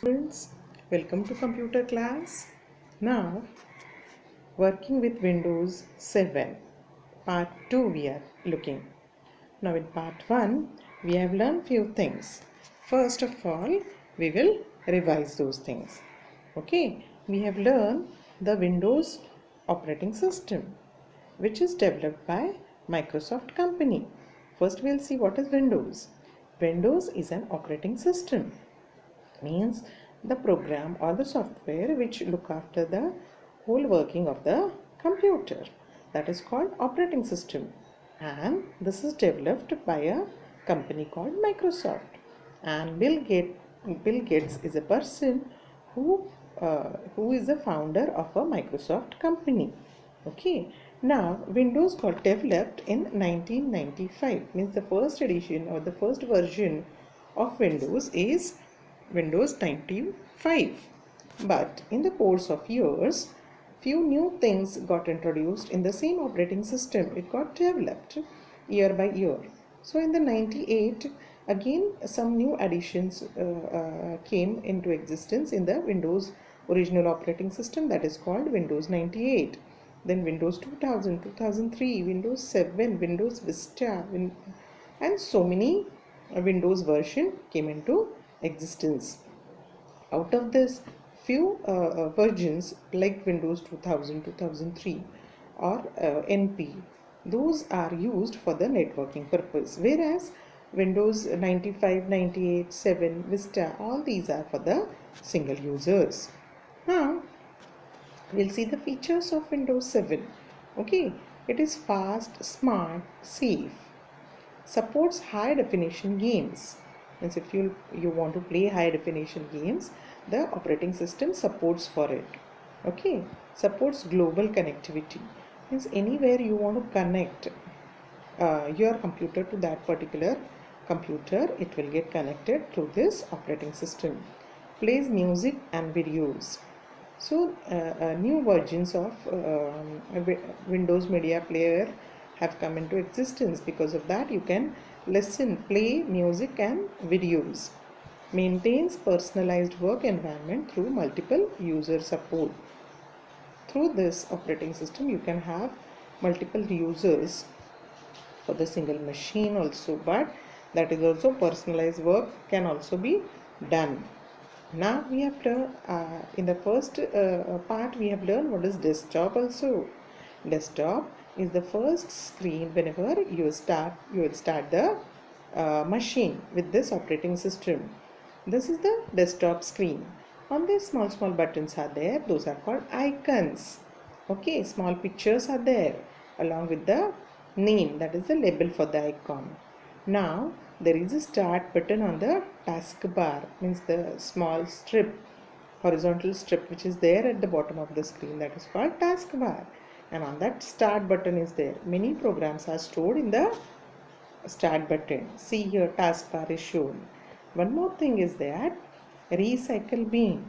Students, welcome to computer class. Now, working with Windows 7, part 2 we are looking. Now in part 1, we have learned few things. First of all, we will revise those things. Okay, we have learned the Windows operating system, which is developed by Microsoft company. First, we'll see what is Windows. Windows is an operating system, means the program or the software which look after the whole working of the computer. That is called operating system, and this is developed by a company called Microsoft. And Bill Gates is a person who is the founder of a Microsoft company. Okay, now Windows got developed in 1995, means the first edition or the first version of Windows is Windows 95. But in the course of years, few new things got introduced in the same operating system. It got developed year by year. So in the 98, again some new additions came into existence in the Windows original operating system, that is called Windows 98. Then Windows 2000, 2003, Windows 7, Windows Vista, and so many Windows version came into existence. Out of this, few versions like Windows 2000, 2003 or NP, those are used for the networking purpose, whereas Windows 95, 98, 7, Vista, all these are for the single users. Now we'll see the features of Windows 7. Okay, it is fast, smart, safe, supports high definition games. Means if you want to play high definition games, the operating system supports for it. Okay, supports global connectivity, means anywhere you want to connect your computer to that particular computer, it will get connected through this operating system. Plays music and videos. So new versions of Windows Media Player have come into existence. Because of that, you can listen, play music and videos. Maintains personalized work environment through multiple user support. Through this operating system, you can have multiple users for the single machine also, but that is also personalized work can also be done. Now we have to in the first part we have learned what is desktop also. Desktop is the first screen whenever you will start the machine with this operating system. This is the desktop screen. On this small buttons are there, those are called icons. Okay, small pictures are there along with the name, that is the label for the icon. Now there is a start button on the taskbar, means the small strip, horizontal strip which is there at the bottom of the screen, that is called taskbar. And on that start button is there. Many programs are stored in the start button. See here, taskbar is shown. One more thing is that recycle bin,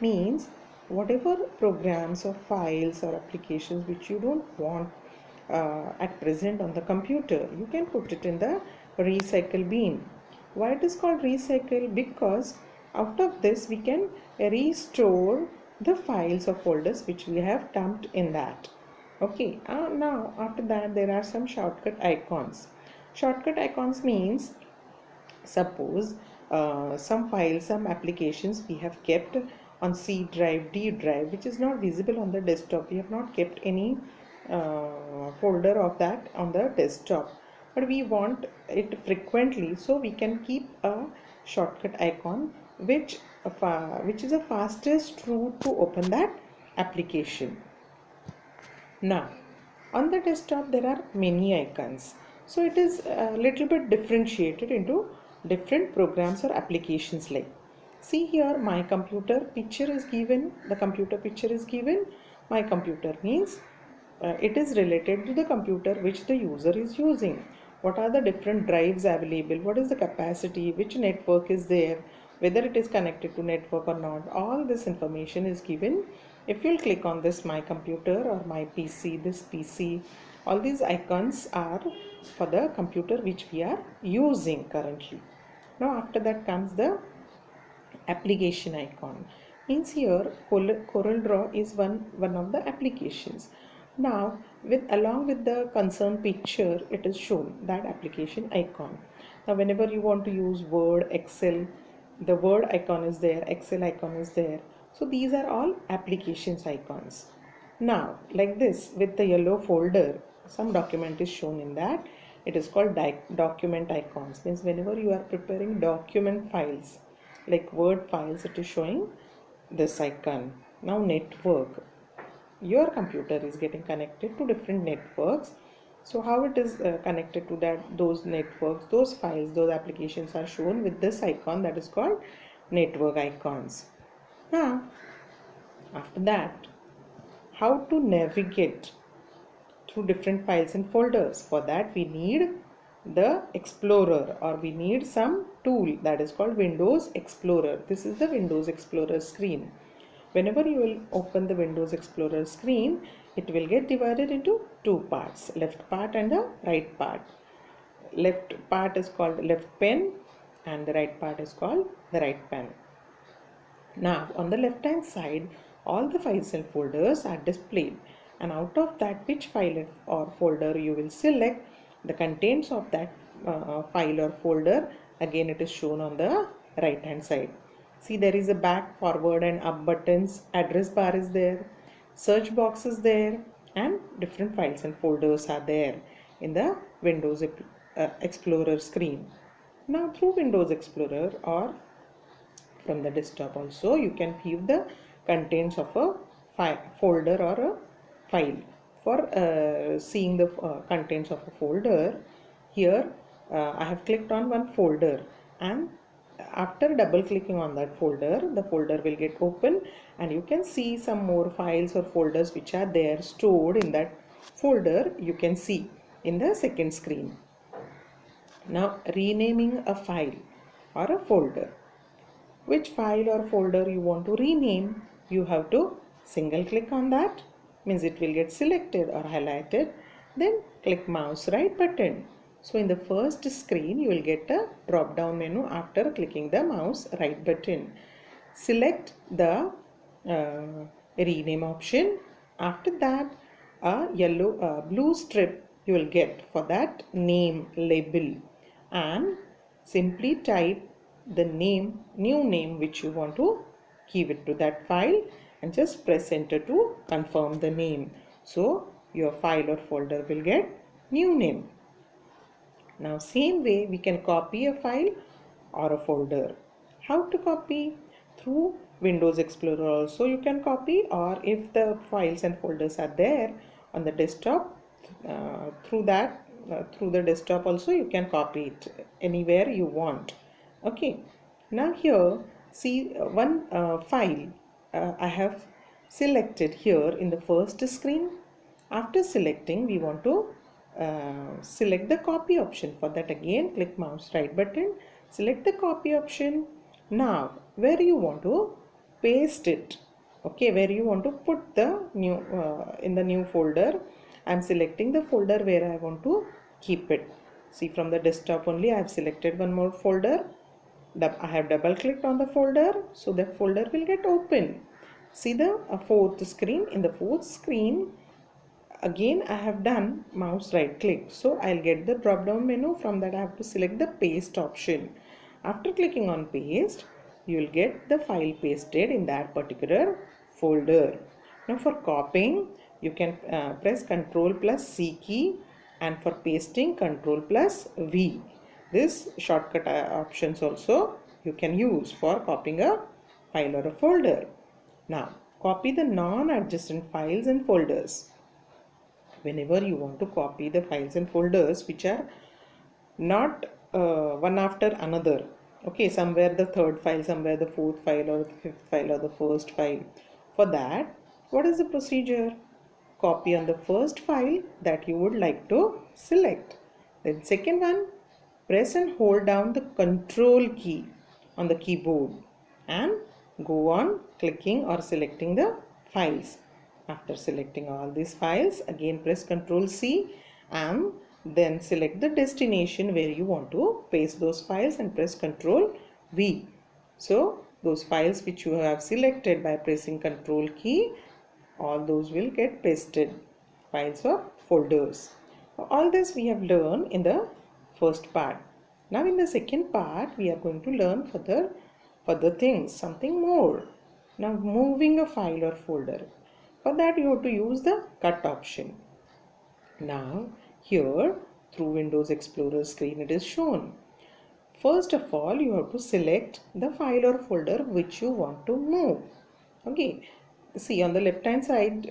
means whatever programs or files or applications which you don't want at present on the computer, you can put it in the recycle bin. Why it is called recycle? Because out of this we can restore the files or folders which we have dumped in that. Okay, now after that there are some shortcut icons. Shortcut icons means, suppose some files, some applications we have kept on C drive, D drive, which is not visible on the desktop. We have not kept any folder of that on the desktop, but we want it frequently, so we can keep a shortcut icon which is a fastest route to open that application. Now on the desktop there are many icons, so it is a little bit differentiated into different programs or applications. Like, see here, my computer picture is given, the computer picture is given. My computer means it is related to the computer which the user is using. What are the different drives available, what is the capacity, which network is there, whether it is connected to network or not, all this information is given. If you'll click on this my computer or my PC, this PC, all these icons are for the computer which we are using currently. Now after that comes the application icon. Means here Corel Draw is one of the applications. Now along with the concerned picture, it is shown that application icon. Now whenever you want to use Word, Excel, the Word icon is there, Excel icon is there. So these are all applications icons. Now like this, with the yellow folder, some document is shown in that. It is called document icons. Means whenever you are preparing document files like Word files, it is showing this icon. Now network, your computer is getting connected to different networks. So how it is connected to those networks, those files, those applications are shown with this icon, that is called network icons. Now after that, how to navigate through different files and folders? For that we need the Explorer, or we need some tool that is called Windows Explorer. This is the Windows Explorer screen. Whenever you will open the Windows Explorer screen, it will get divided into two parts, left part and the right part. Left part is called left pen and the right part is called the right pen. Now on the left hand side, all the files and folders are displayed, and out of that, which file or folder you will select, the contents of that file or folder, again it is shown on the right hand side. See, there is a back, forward and up buttons, address bar is there, search box is there, and different files and folders are there in the Windows Explorer screen. Now through Windows Explorer or from the desktop also, you can view the contents of a folder or a file. For seeing the contents of a folder, here I have clicked on one folder, and after double clicking on that folder, the folder will get open and you can see some more files or folders which are there stored in that folder. You can see in the second screen. Now renaming a file or a folder. Which file or folder you want to rename, you have to single click on that, means it will get selected or highlighted, then click mouse right button. So in the first screen you will get a drop down menu after clicking the mouse right button. Select the rename option. After that, a blue strip you will get for that name label, and simply type the new name which you want to give it to that file, and just press enter to confirm the name. So your file or folder will get new name. Now same way we can copy a file or a folder. How to copy? Through Windows Explorer also you can copy, or if the files and folders are there on the desktop, through the desktop also you can copy it anywhere you want. Okay, now here see one file I have selected here in the first screen. After selecting, we want to select the copy option. For that, again click mouse right button, select the copy option. Now where you want to paste it, okay, where you want to put the new in the new folder, I am selecting the folder where I want to keep it. See, from the desktop only I have selected one more folder. I have double clicked on the folder, so that folder will get open. See the fourth screen. In the fourth screen, again I have done mouse right click, so I'll get the drop down menu. From that I have to select the paste option. After clicking on paste, you will get the file pasted in that particular folder. Now for copying, you can press Ctrl plus C key, and for pasting Ctrl plus V. This shortcut options also you can use for copying a file or a folder. Now copy the non-adjacent files and folders. Whenever you want to copy the files and folders which are not one after another, okay, somewhere the third file, somewhere the fourth file, or the fifth file, or the first file, for that what is the procedure? Copy on the first file that you would like to select. Then second one, press and hold down the control key on the keyboard and go on clicking or selecting the files. After selecting all these files, again press Ctrl C and then select the destination where you want to paste those files and press Ctrl V. So those files which you have selected by pressing Control key, all those will get pasted, files or folders. All this we have learned in the first part. Now in the second part we are going to learn further things, something more. Now moving a file or folder. For that you have to use the cut option. Now here through Windows Explorer screen it is shown. First of all, you have to select the file or folder which you want to move. Okay, see on the left hand side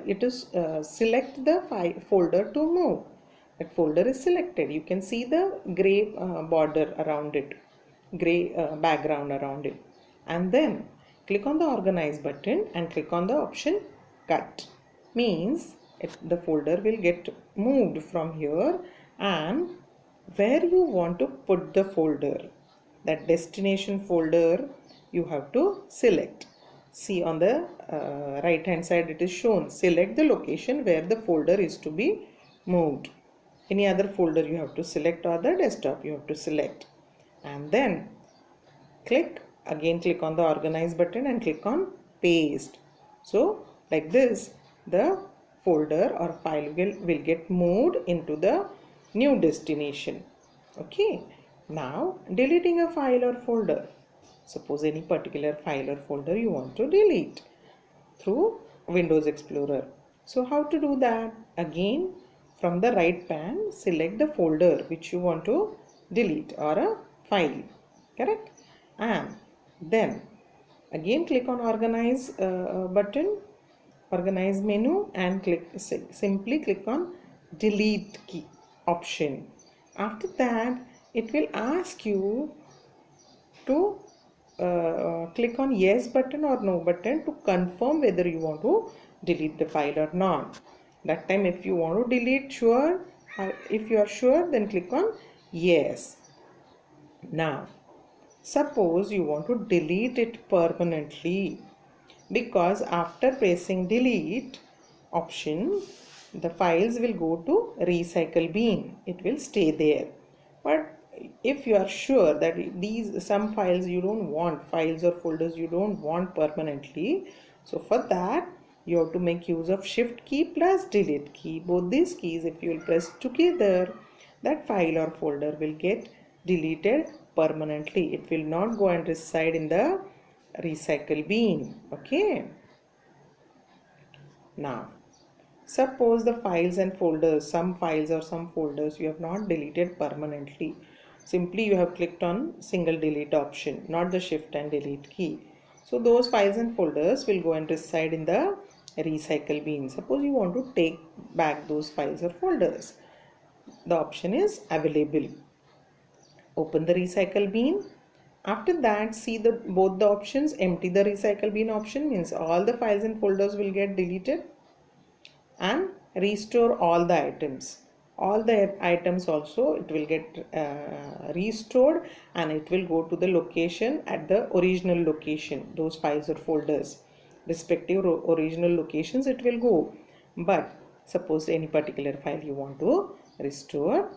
it is select the folder to move. That folder is selected. You can see the gray border around it, gray background around it, and then click on the organize button and click on the option cut. Means the folder will get moved from here, and where you want to put the folder, that destination folder, you have to select. See on the right hand side it is shown, select the location where the folder is to be moved. Any other folder you have to select, or the desktop you have to select, and then click on the organize button and click on paste. So like this the folder or file will get moved into the new destination. Okay, now deleting a file or folder. Suppose any particular file or folder you want to delete through Windows Explorer. So how to do that? Again, from the right pane, select the folder which you want to delete or a file, correct? And then again click on organize button, organize menu, and simply click on delete key option. After that it will ask you to click on yes button or no button to confirm whether you want to delete the file or not. That time if you want to delete, if you are sure, then click on yes. Now suppose you want to delete it permanently, because after pressing delete option the files will go to recycle bin, it will stay there. But if you are sure that some files you don't want, files or folders you don't want permanently, so for that you have to make use of shift key plus delete key. Both these keys, if you will press together, that file or folder will get deleted permanently. It will not go and reside in the recycle bin. Okay, now suppose the files and folders, some files or some folders you have not deleted permanently. Simply you have clicked on single delete option, not the shift and delete key. So those files and folders will go and reside in the recycle bin. Suppose you want to take back those files or folders. The option is available. Open the recycle bin. After that, see both the options. Empty the recycle bin option means all the files and folders will get deleted, and restore all the items. All the items also it will get restored, and it will go to the location at the original location. Those files or folders, respective original locations it will go. But suppose any particular file you want to restore,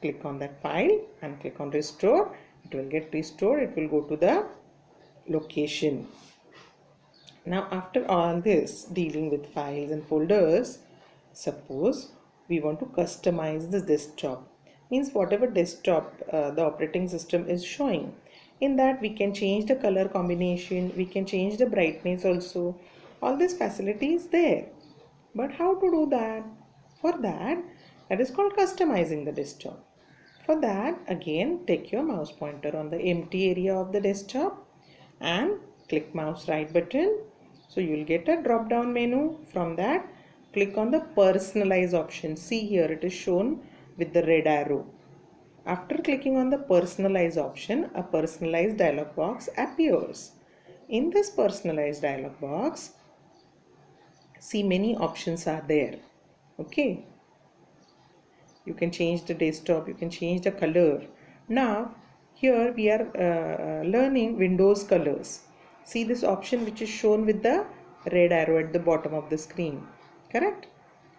click on that file and click on restore. It will get restored. It will go to the location. Now after all this dealing with files and folders, suppose we want to customize the desktop. Means whatever desktop the operating system is showing, in that we can change the color combination, we can change the brightness also. All this facility is there. But how to do that? For that is called customizing the desktop. For that, again take your mouse pointer on the empty area of the desktop and click mouse right button. So you will get a drop down menu. From that, click on the personalize option. See here it is shown with the red arrow. After clicking on the personalize option, a personalized dialog box appears. In this personalized dialog box, see many options are there. Okay, you can change the desktop, you can change the color. Now here we are learning Windows colors. See this option which is shown with the red arrow at the bottom of the screen, correct?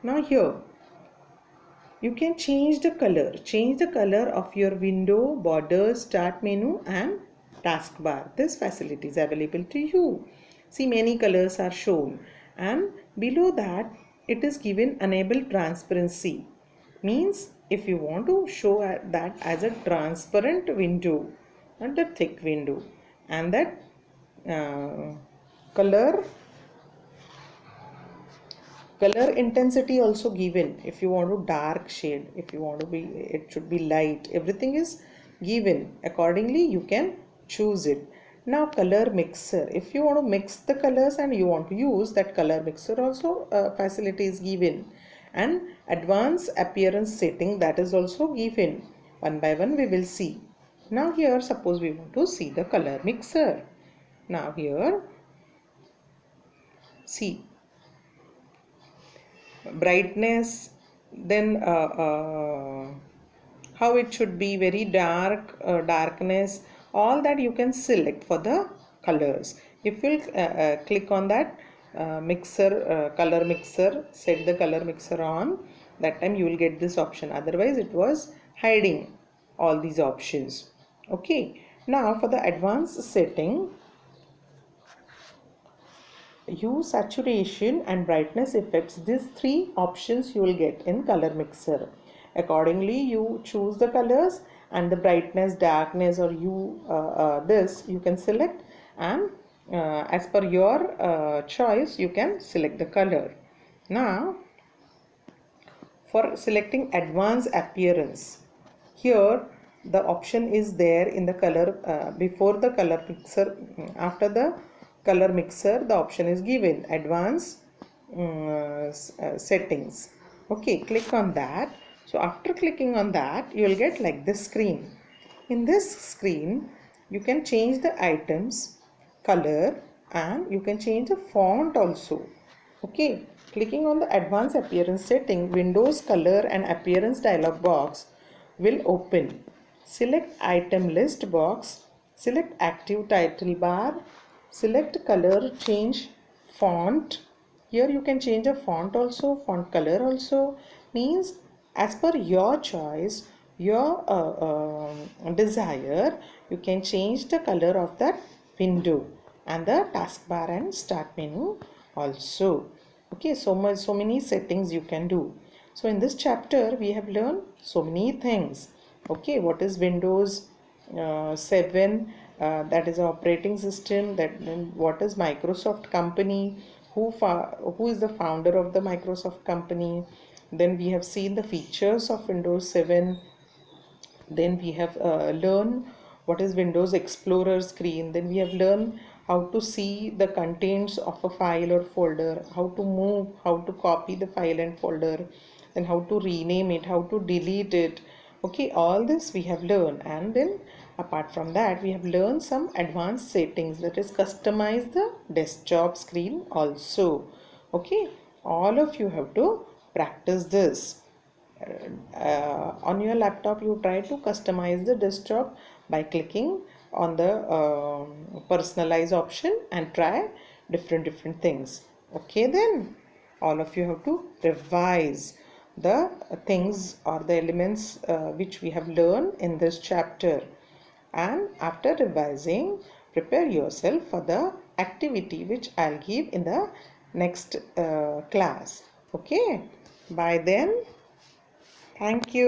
Now here you can change the color of your window, border, start menu and taskbar. This facility is available to you. See, many colors are shown, and below that it is given enable transparency. Means if you want to show that as a transparent window, not a thick window, and that color intensity also given. If you want to dark shade, if you want to be, it should be light, everything is given accordingly. You can choose it. Now color mixer, if you want to mix the colors and you want to use that color mixer also, facility is given. And advanced appearance setting, that is also given. One by one we will see. Now here suppose we want to see the color mixer. Now here see brightness, then how it should be, very dark, darkness, all that you can select for the colors. If you click on that mixer, color mixer, set the color mixer on, that time you will get this option. Otherwise it was hiding all these options. Okay, now for the advanced setting, use saturation and brightness effects. These three options you will get in color mixer. Accordingly you choose the colors, and the brightness, darkness, or this you can select, and as per your choice you can select the color. Now for selecting advanced appearance, here the option is there in the color, before the color mixer. After the color mixer, the option is given advanced settings. Okay, click on that. So after clicking on that, you will get like this screen. In this screen you can change the items color, and you can change the font also. Okay, clicking on the advanced appearance setting, Windows color and appearance dialog box will open. Select item list box, select active title bar, select color, change font. Here you can change a font also, font color also. Means as per your choice, your desire, you can change the color of that window and the taskbar and start menu also. Okay, so many settings you can do. So in this chapter we have learned so many things. Okay, what is Windows 7, that is operating system, that what is Microsoft company, who is the founder of the Microsoft company. Then we have seen the features of Windows 7. Then we have learned what is Windows Explorer screen. Then we have learned how to see the contents of a file or folder, how to move, how to copy the file and folder, then how to rename it, how to delete it. Okay, all this we have learned. And then apart from that, we have learned some advanced settings, that is customize the desktop screen also. Okay, all of you have to practice this. On your laptop you try to customize the desktop by clicking on the personalize option and try different things. Okay, then all of you have to revise the things or the elements which we have learned in this chapter, and after revising, prepare yourself for the activity which I'll give in the next class. Okay, by then, thank you.